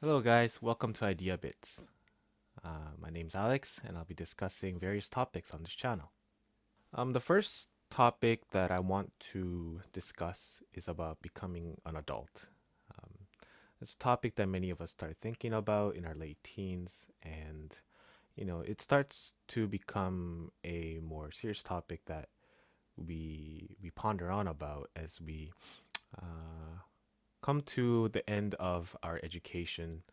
Hello, guys. Welcome to Idea Bits. My name's Alex, and I'll be discussing various topics on this channel. The first topic that I want to discuss is about becoming an adult. Um, it's a topic that many of us start thinking about in our late teens, and it starts to become a more serious topic that we ponder on about as we uh, come to the end of our education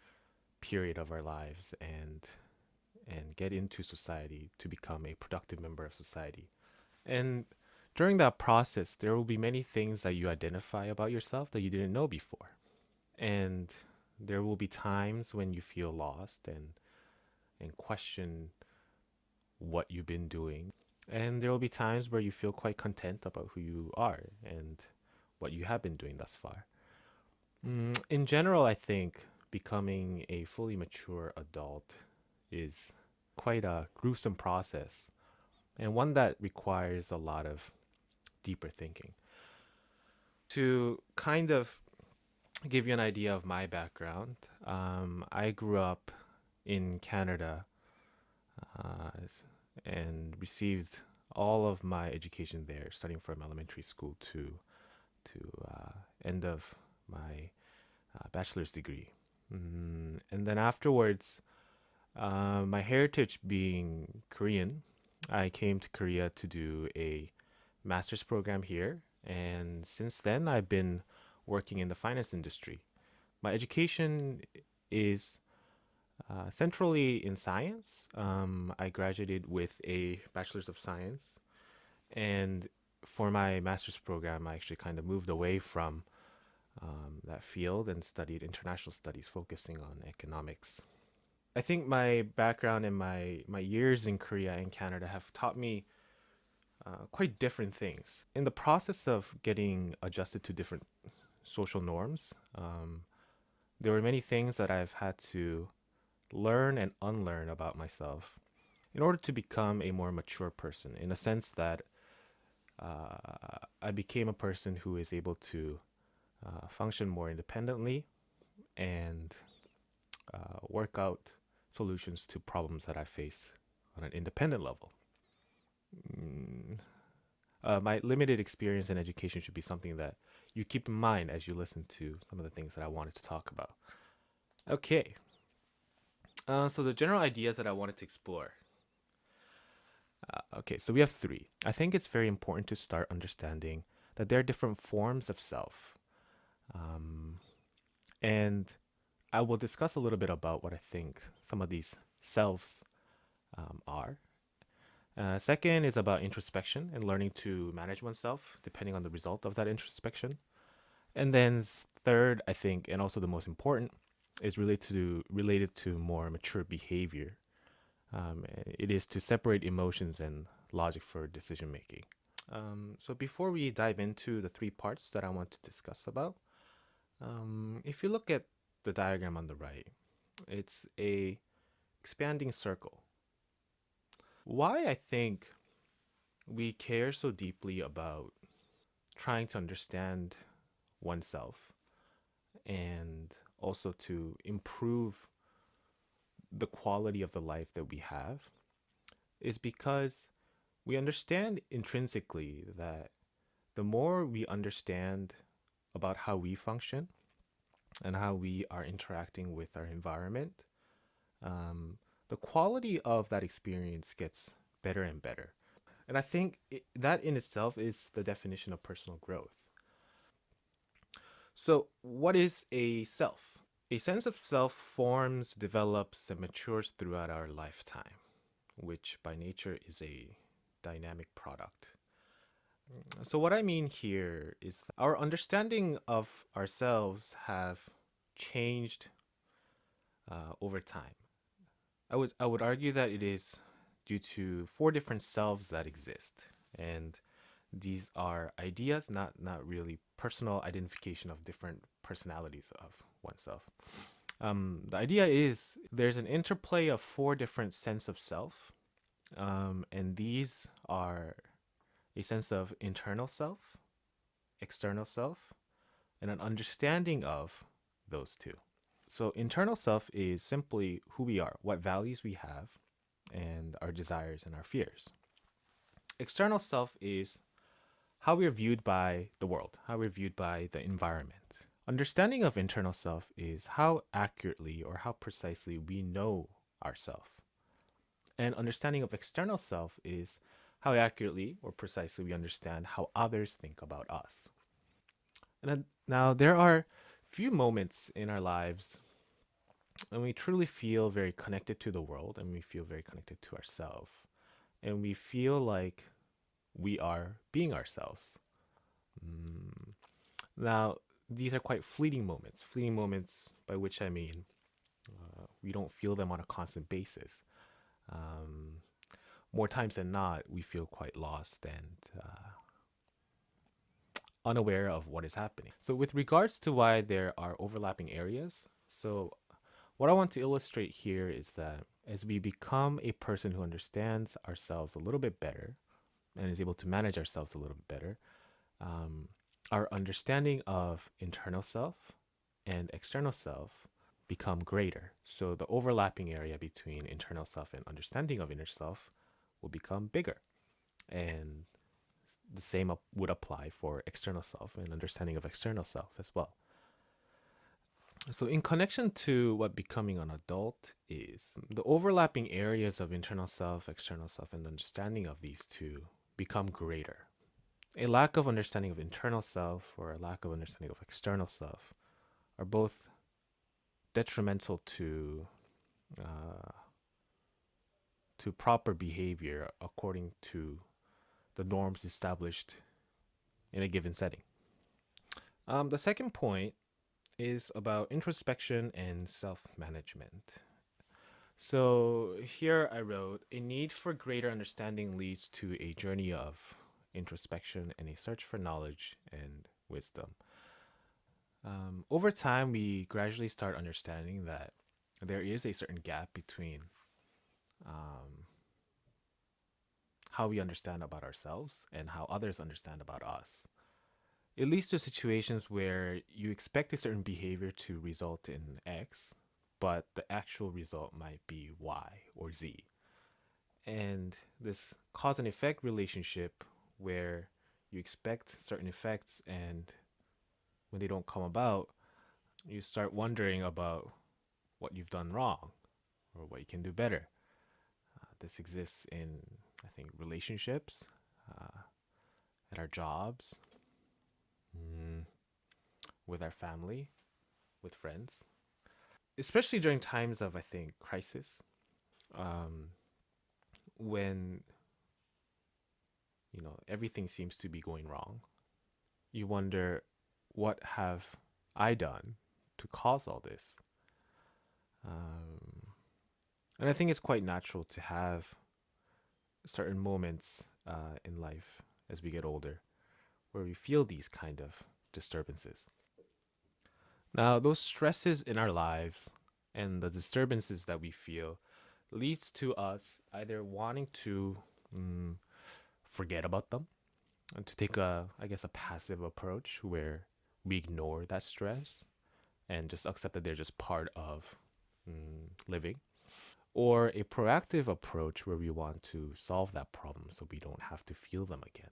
period of our lives and get into society to become a productive member of society. And during that process, there will be many things that you identify about yourself that you didn't know before. And there will be times when you feel lost and question what you've been doing. And there will be times where you feel quite content about who you are and what you have been doing thus far. In general, I think becoming a fully mature adult is quite a gruesome process and one that requires a lot of deeper thinking. To kind of give you an idea of my background, I grew up in Canada uh, and received all of my education there, starting from elementary school to end of my bachelor's degree. And then afterwards, my heritage being Korean, I came to Korea to do a master's program here. And since then, I've been working in the finance industry. My education is centrally in science. I graduated with a bachelor's of science. And for my master's program, I actually kind of moved away from that field and studied international studies, focusing on economics. I think my background and my years in Korea and Canada have taught me quite different things. In the process of getting adjusted to different social norms, there were many things that I've had to learn and unlearn about myself in order to become a more mature person, in a sense that I became a person who is able to function more independently and work out solutions to problems that I face on an independent level. Mm, my limited experience in education should be something that you keep in mind as you listen to some of the things that I wanted to talk about. Okay, so the general ideas that I wanted to explore. Okay, so we have three. I think it's very important to start understanding that there are different forms of self. Um, and I will discuss a little bit about what I think some of these selves are. Second is about introspection and learning to manage oneself depending on the result of that introspection. And then third, I think, and also the most important, is related to more mature behavior. It is to separate emotions and logic for decision making. So before we dive into the three parts that I want to discuss about, if you look at the diagram on the right, it's a expanding circle. Why I think we care so deeply about trying to understand oneself and also to improve the quality of the life that we have is because we understand intrinsically that the more we understand about how we function and how we are interacting with our environment, um, the quality of that experience gets better and better. And I think that in itself is the definition of personal growth. So, what is a self? A sense of self forms, develops, and matures throughout our lifetime, which by nature is a dynamic product. So, what I mean here is that our understanding of ourselves have changed over time. I would argue that it is due to four different selves that exist, and these are ideas, not really personal identification of different personalities of oneself. The idea is there's an interplay of four different sense of self, and these are a sense of internal self, external self, and an understanding of those two. So, internal self is simply who we are, what values we have, and our desires and our fears. External self is how we're viewed by the world, how we're viewed by the environment. Understanding of internal self is how accurately or how precisely we know ourself. And understanding of external self is how accurately or precisely we understand how others think about us. Now, there are few moments in our lives when we truly feel very connected to the world and we feel very connected to ourselves. And we feel like we are being ourselves. Mm. Now, these are quite fleeting moments by which I mean we don't feel them on a constant basis. Um, More times than not, we feel quite lost and unaware of what is happening. So, with regards to why there are overlapping areas, so what I want to illustrate here is that as we become a person who understands ourselves a little bit better and is able to manage ourselves a little bit better, um, our understanding of internal self and external self become greater. So the overlapping area between internal self and understanding of inner self will become bigger. And the same would apply for external self and understanding of external self as well. So, in connection to what becoming an adult is, the overlapping areas of internal self, external self, and the understanding of these two become greater. A lack of understanding of internal self or a lack of understanding of external self are both detrimental uh, to proper behavior according to the norms established in a given setting. The second point is about introspection and self management. So here I wrote a need for greater understanding leads to a journey of introspection and a search for knowledge and wisdom. Over time, we gradually start understanding that there is a certain gap between um, how we understand about ourselves and how others understand about us. It leads to situations where you expect a certain behavior to result in X, but the actual result might be Y or Z. And this cause and effect relationship where you expect certain effects and when they don't come about, you start wondering about what you've done wrong or what you can do better. This exists in, I think, relationships, uh, at our jobs, mm, with our family, with friends, especially during times of, I think, crisis, um, when everything seems to be going wrong. You wonder, what have I done to cause all this? Um, and I think it's quite natural to have certain moments in life as we get older where we feel these kind of disturbances. Now, those stresses in our lives and the disturbances that we feel leads to us either wanting to mm, forget about them and to take I guess, a passive approach where we ignore that stress and just accept that they're just part of living, or a proactive approach where we want to solve that problem so we don't have to feel them again.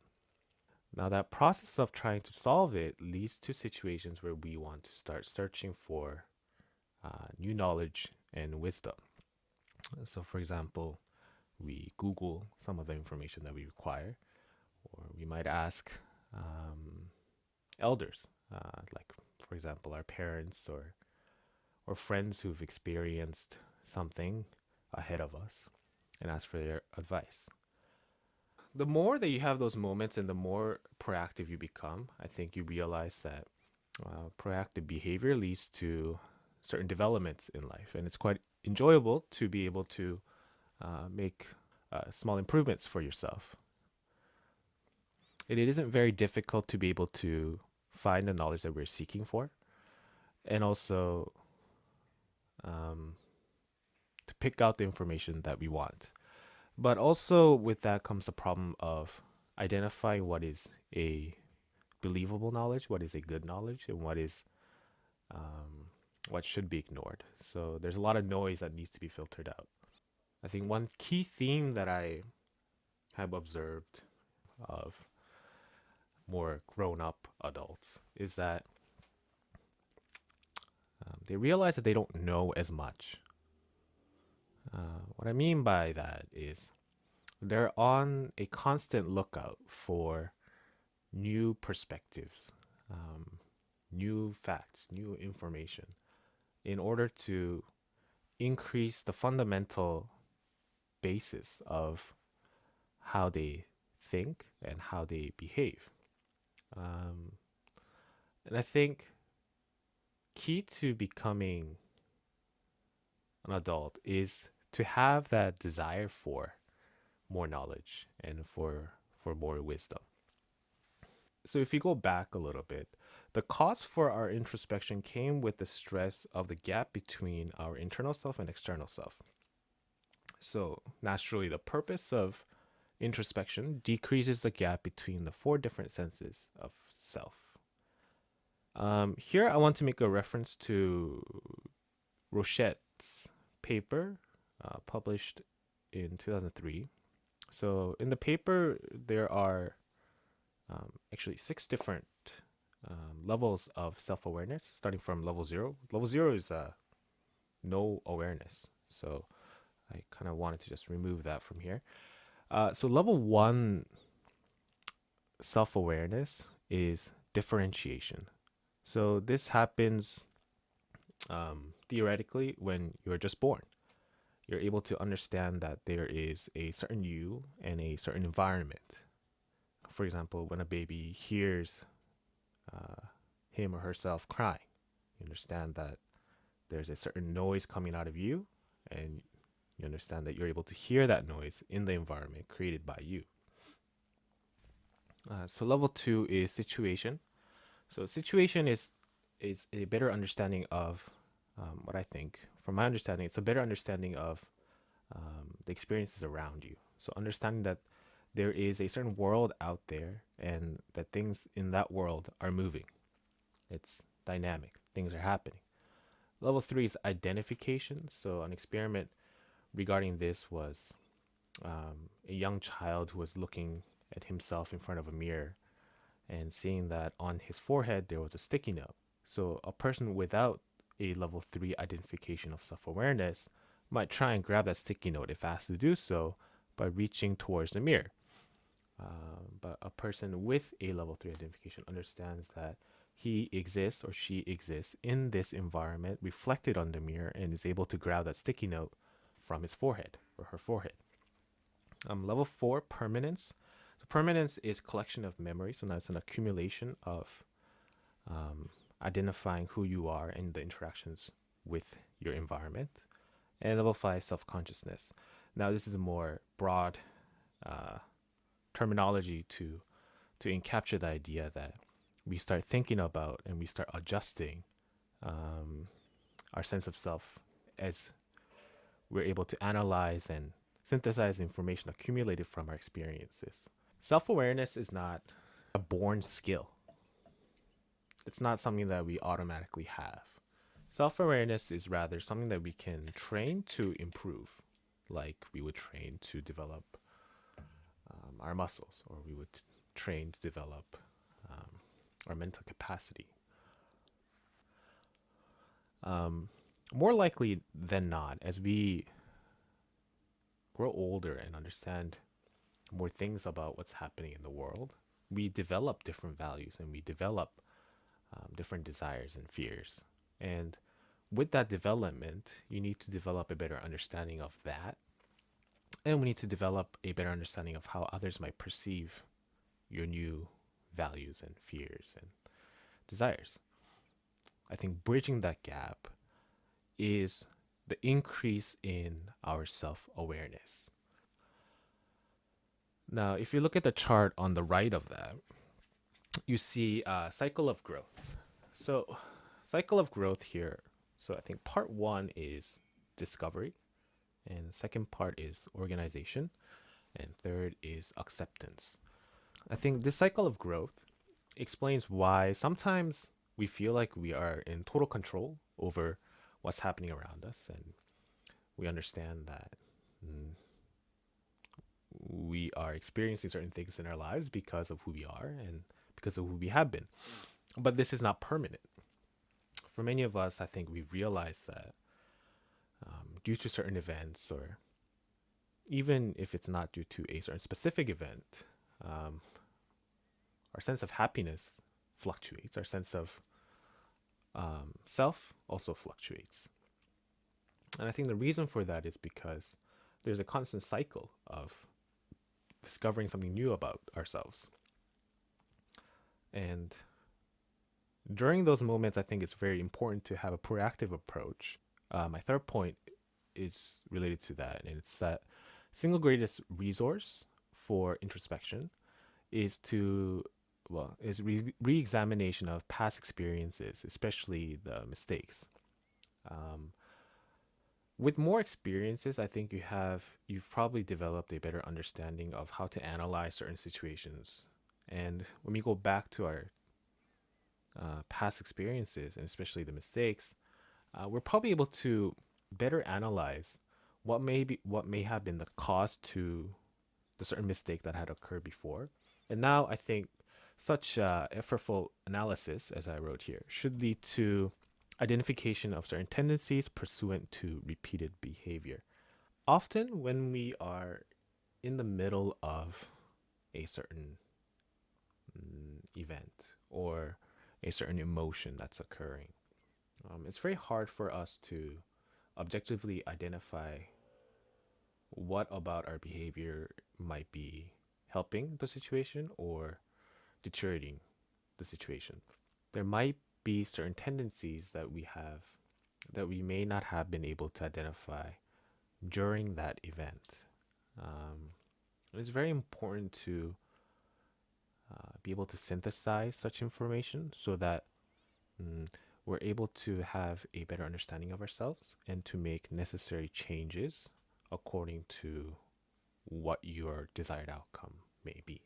Now, that process of trying to solve it leads to situations where we want to start searching for new knowledge and wisdom. So, for example, we Google some of the information that we require, or we might ask elders, like, for example, our parents or friends who've experienced something ahead of us and ask for their advice. The more that you have those moments and the more proactive you become, I think you realize that proactive behavior leads to certain developments in life. And it's quite enjoyable to be able to make small improvements for yourself. It isn't very difficult to be able to find the knowledge that we're seeking for, and also um, to pick out the information that we want. But also, with that comes the problem of identifying what is a believable knowledge, what is a good knowledge, and what is what should be ignored. So there's a lot of noise that needs to be filtered out. I think one key theme that I have observed of more grown up adults is that they realize that they don't know as much. What I mean by that is they're on a constant lookout for new perspectives, um, new facts, new information in order to increase the fundamental basis of how they think and how they behave. Um, and I think key to becoming an adult is to have that desire for more knowledge and for more wisdom. So if you go back a little bit, the cause for our introspection came with the stress of the gap between our internal self and external self. So naturally, the purpose of introspection decreases the gap between the four different senses of self. Here, I want to make a reference to Rochette's paper published in 2003. So, in the paper, there are actually six different levels of self awareness, starting from level zero. Level zero is no awareness. So, I kind of wanted to just remove that from here. So, level one self awareness is differentiation. So, this happens theoretically when you're just born. You're able to understand that there is a certain you and a certain environment. For example, when a baby hears him or herself crying, you understand that there's a certain noise coming out of you, and you understand that you're able to hear that noise in the environment created by you. So level two is situation. So situation is a better understanding of what I think. From my understanding, it's a better understanding of the experiences around you. So understanding that there is a certain world out there and that things in that world are moving. It's dynamic. Things are happening. Level three is identification. So an experiment regarding this was a young child who was looking at himself in front of a mirror and seeing that on his forehead there was a sticky note. So a person without a level three identification of self awareness might try and grab that sticky note if asked to do so by reaching towards the mirror. But a person with a level three identification understands that he exists or she exists in this environment reflected on the mirror and is able to grab that sticky note from his forehead or her forehead. Level four, permanence. So permanence is collection of memories. So now it's an accumulation of identifying who you are and the interactions with your environment. And level five, self-consciousness. Now this is a more broad terminology to capture the idea that we start thinking about and we start adjusting our sense of self as we're able to analyze and synthesize information accumulated from our experiences. Self awareness is not a born skill, it's not something that we automatically have. Self awareness is rather something that we can train to improve, like we would train to develop our muscles, or we would train to develop our mental capacity. More likely than not, as we grow older and understand more things about what's happening in the world, we develop different values and we develop different desires and fears. And with that development, you need to develop a better understanding of that. And we need to develop a better understanding of how others might perceive your new values and fears and desires. I think bridging that gap is the increase in our self awareness. Now, if you look at the chart on the right of that, you see a cycle of growth. So, cycle of growth here. So, I think part one is discovery, and the second part is organization, and third is acceptance. I think this cycle of growth explains why sometimes we feel like we are in total control over what's happening around us, and we understand that mm, we are experiencing certain things in our lives because of who we are and because of who we have been. But this is not permanent. For many of us, I think we realize that due to certain events, or even if it's not due to a certain specific event, um, our sense of happiness fluctuates. Our sense of self also fluctuates. And I think the reason for that is because there's a constant cycle of discovering something new about ourselves. And during those moments, I think it's very important to have a proactive approach. My third point is related to that, and it's that single greatest resource for introspection is to is re-examination of past experiences, especially the mistakes. Um, with more experiences, I think you've probably developed a better understanding of how to analyze certain situations. And when we go back to our past experiences, and especially the mistakes, we're probably able to better analyze what may have been the cause to the certain mistake that had occurred before. And now I think such effortful analysis, as I wrote here, should lead to identification of certain tendencies pursuant to repeated behavior. Often, when we are in the middle of a certain event or a certain emotion that's occurring, it's very hard for us to objectively identify what about our behavior might be helping the situation or deteriorating the situation. There might be certain tendencies that we have that we may not have been able to identify during that event. Um, it's very important to be able to synthesize such information so that mm, we're able to have a better understanding of ourselves and to make necessary changes according to what your desired outcome may be.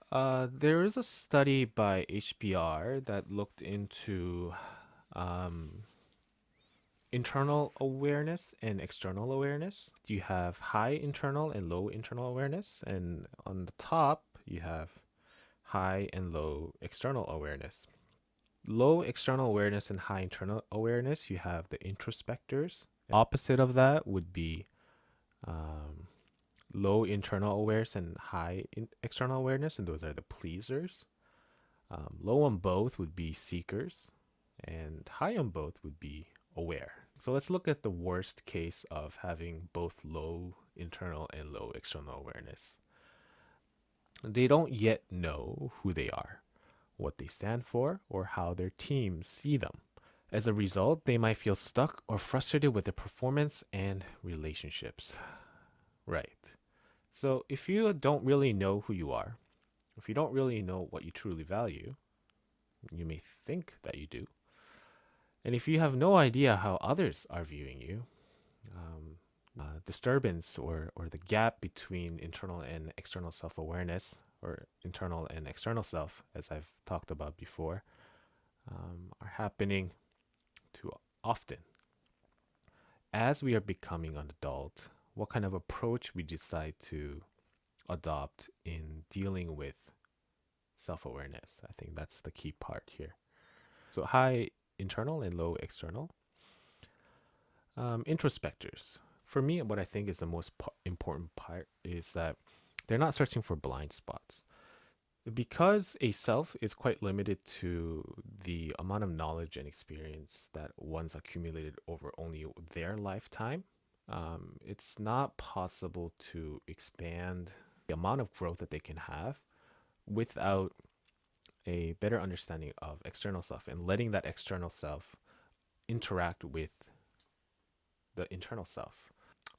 There is a study by HBR that looked into um, internal awareness and external awareness. You have high internal and low internal awareness, and on the top, you have high and low external awareness. Low external awareness and high internal awareness, you have the introspectors. Opposite of that would be um, low internal awareness and external awareness, and those are the pleasers. Low on both would be seekers, and high on both would be aware. So let's look at the worst case of having both low internal and low external awareness. They don't yet know who they are, what they stand for, or how their teams see them. As a result, they might feel stuck or frustrated with their performance and relationships. Right. So if you don't really know who you are, if you don't really know what you truly value, you may think that you do. And if you have no idea how others are viewing you, disturbance or the gap between internal and external self awareness, or internal and external self, as I've talked about before, are happening too often. As we are becoming an adult, what kind of approach we decide to adopt in dealing with self awareness, I think that's the key part here. So, high internal and low external. Introspectors. For me, what I think is the most important part is that they're not searching for blind spots. Because a self is quite limited to the amount of knowledge and experience that one's accumulated over only their lifetime, it's not possible to expand the amount of growth that they can have without a better understanding of external self and letting that external self interact with the internal self.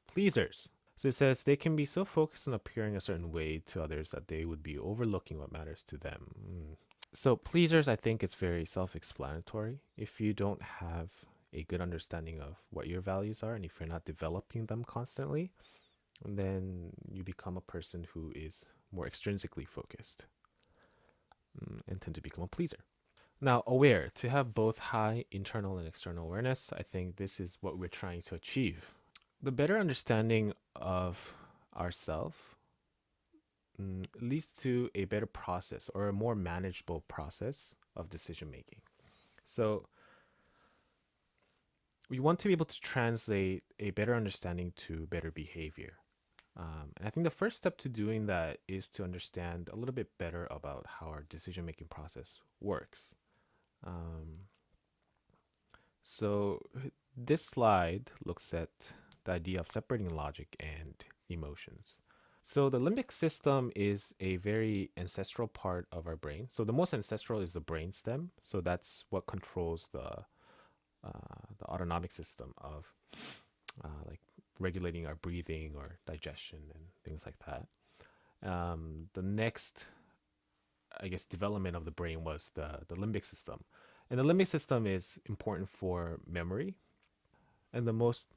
Pleasers. So it says they can be so focused on appearing a certain way to others that they would be overlooking what matters to them. So pleasers, I think it's very self-explanatory. If you don't have a good understanding of what your values are, and if you're not developing them constantly, then you become a person who is more extrinsically focused and tend to become a pleaser. Now, aware, to have both high internal and external awareness, I think this is what we're trying to achieve. The better understanding of ourself leads to a better process or a more manageable process of decision making. So, we want to be able to translate a better understanding to better behavior. And I think the first step to doing that is to understand a little bit better about how our decision making process works. Um, so, this slide looks at the idea of separating logic and emotions. So, the limbic system is a very ancestral part of our brain. So, the most ancestral is the brainstem. So, that's what controls the autonomic system of like regulating our breathing or digestion and things like that. The next, I guess, development of the brain was the limbic system. And the limbic system is important for memory. And the most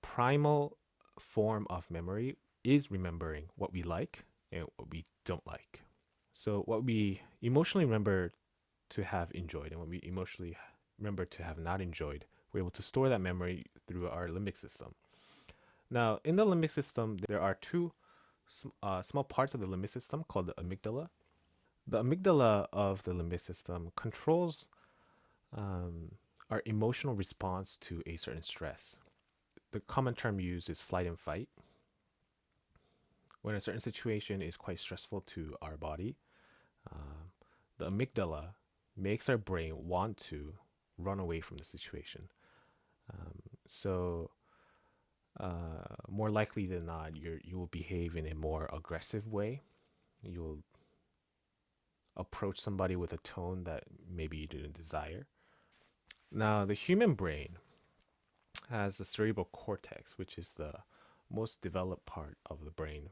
primal form of memory is remembering what we like and what we don't like. So, what we emotionally remember to have enjoyed and what we emotionally remember to have not enjoyed, we're able to store that memory through our limbic system. Now, in the limbic system, there are two small parts of the limbic system called the amygdala. The amygdala of the limbic system controls our emotional response to a certain stress. The common term used is flight and fight. When a certain situation is quite stressful to our body, um, the amygdala makes our brain want to run away from the situation. So, more likely than not, you will behave in a more aggressive way. You'll approach somebody with a tone that maybe you didn't desire. Now, the human brain has the cerebral cortex, which is the most developed part of the brain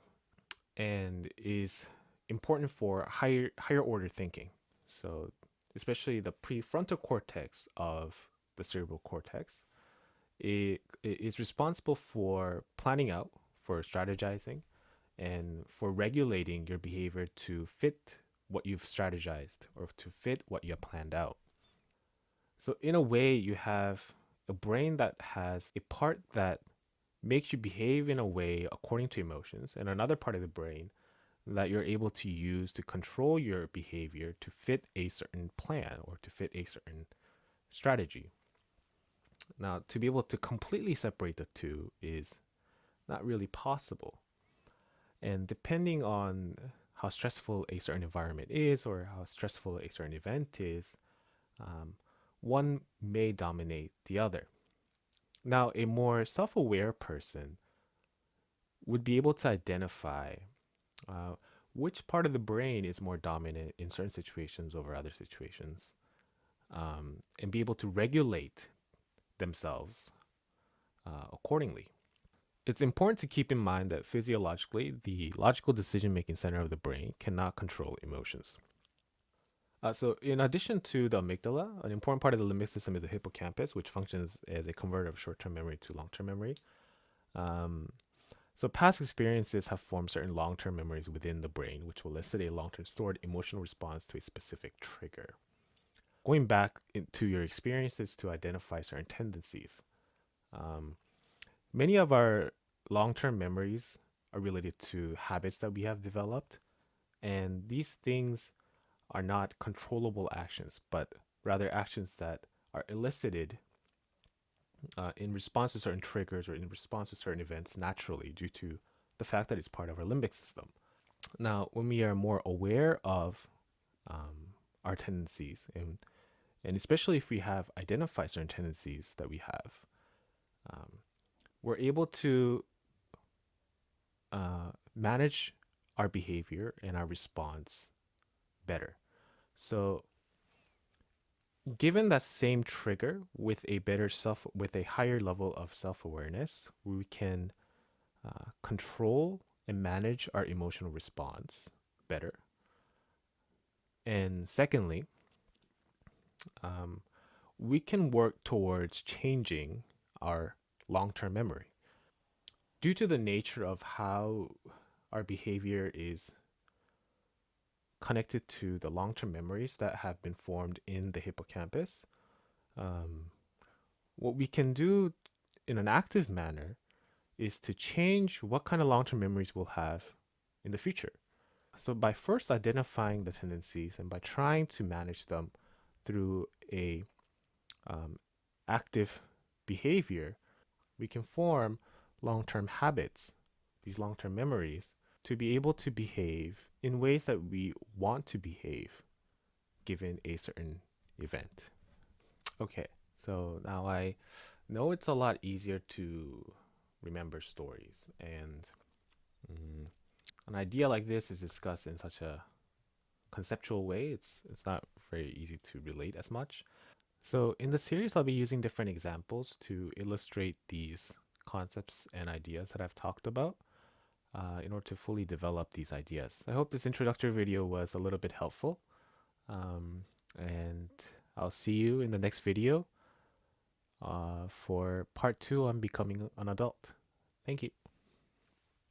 and is important for higher order thinking. So, especially the prefrontal cortex of the cerebral cortex, it is responsible for planning out, for strategizing, and for regulating your behavior to fit what you've strategized or to fit what you have planned out. So, in a way, you have a brain that has a part that makes you behave in a way according to emotions, and another part of the brain that you're able to use to control your behavior to fit a certain plan or to fit a certain strategy. Now, to be able to completely separate the two is not really possible. And depending on how stressful a certain environment is or how stressful a certain event is, um, one may dominate the other. Now, a more self aware person would be able to identify uh, which part of the brain is more dominant in certain situations over other situations, and be able to regulate themselves accordingly. It's important to keep in mind that physiologically, the logical decision making center of the brain cannot control emotions. So, in addition to the amygdala, an important part of the limbic system is the hippocampus, which functions as a converter of short term memory to long term memory. Um, so, past experiences have formed certain long term memories within the brain, which will elicit a long term stored emotional response to a specific trigger. Going back into your experiences to identify certain tendencies. Um, Many of our long term memories are related to habits that we have developed, and these things are not controllable actions, but rather actions that are elicited in response to certain triggers or in response to certain events naturally due to the fact that it's part of our limbic system. Now, when we are more aware of our tendencies, and especially if we have identified certain tendencies that we have, um, we're able to manage our behavior and our response better. So, given that same trigger with with a higher level of self awareness, we can control and manage our emotional response better. And secondly, um, we can work towards changing our long term memory. Due to the nature of how our behavior is connected to the long-term memories that have been formed in the hippocampus. Um, what we can do in an active manner is to change what kind of long-term memories we'll have in the future. So by first identifying the tendencies and by trying to manage them through a um, active behavior, we can form long-term habits, these long-term memories, to be able to behave in ways that we want to behave given a certain event. Okay, so now I know it's a lot easier to remember stories, and mm, an idea like this is discussed in such a conceptual way. It's not very easy to relate as much. So in the series, I'll be using different examples to illustrate these concepts and ideas that I've talked about in order to fully develop these ideas. I hope this introductory video was a little bit helpful. And I'll see you in the next video for part 2 on becoming an adult. Thank you.